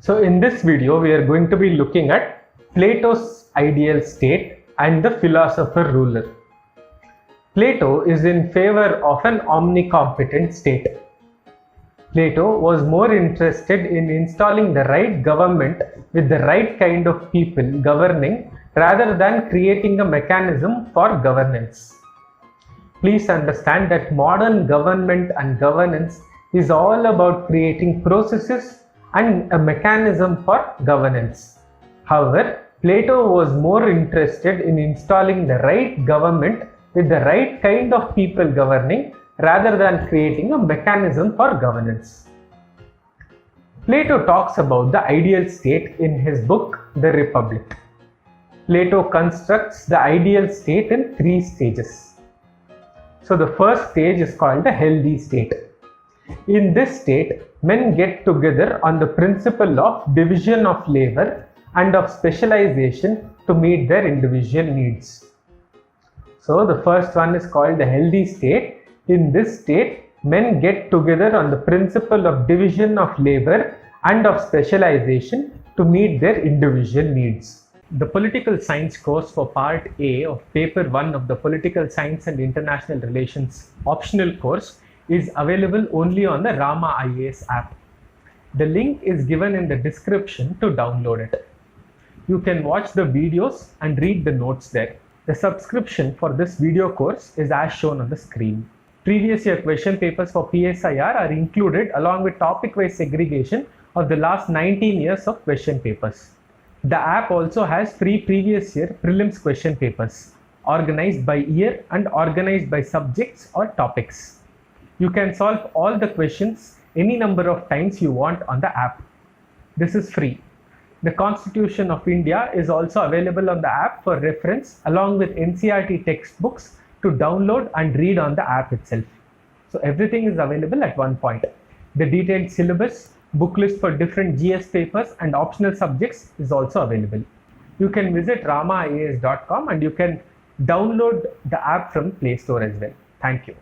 So in this video, we are going to be looking at Plato's ideal state and the philosopher ruler. Plato is in favor of an omni-competent state. Plato was more interested in installing the right government with the right kind of people governing rather than creating a mechanism for governance. Please understand that modern government and governance is all about creating processes and a mechanism for governance. However, Plato was more interested in installing the right government with the right kind of people governing rather than creating a mechanism for governance. Plato talks about the ideal state in his book, The Republic. Plato constructs the ideal state in 3 stages. So the first stage is called the healthy state. In this state, men get together on the principle of division of labor and of specialization to meet their individual needs. So the first one is called the healthy state. In this state, men get together on the principle of division of labor and of specialization to meet their individual needs. The political science course for part A of paper 1 of the Political Science and International Relations optional course is available only on the RamaIAS app. The link is given in the description to download it. You can watch the videos and read the notes there. The subscription for this video course is as shown on the screen. Previous year question papers for PSIR are included along with topic-wise segregation of the last 19 years of question papers. The app also has 3 previous year prelims question papers, organized by year and organized by subjects or topics. You can solve all the questions any number of times you want on the app. This is free. The Constitution of India is also available on the app for reference along with NCERT textbooks to download and read on the app itself. So everything is available at one point. The detailed syllabus, book list for different GS papers and optional subjects is also available. You can visit RamaIAS.com and you can download the app from Play Store as well. Thank you.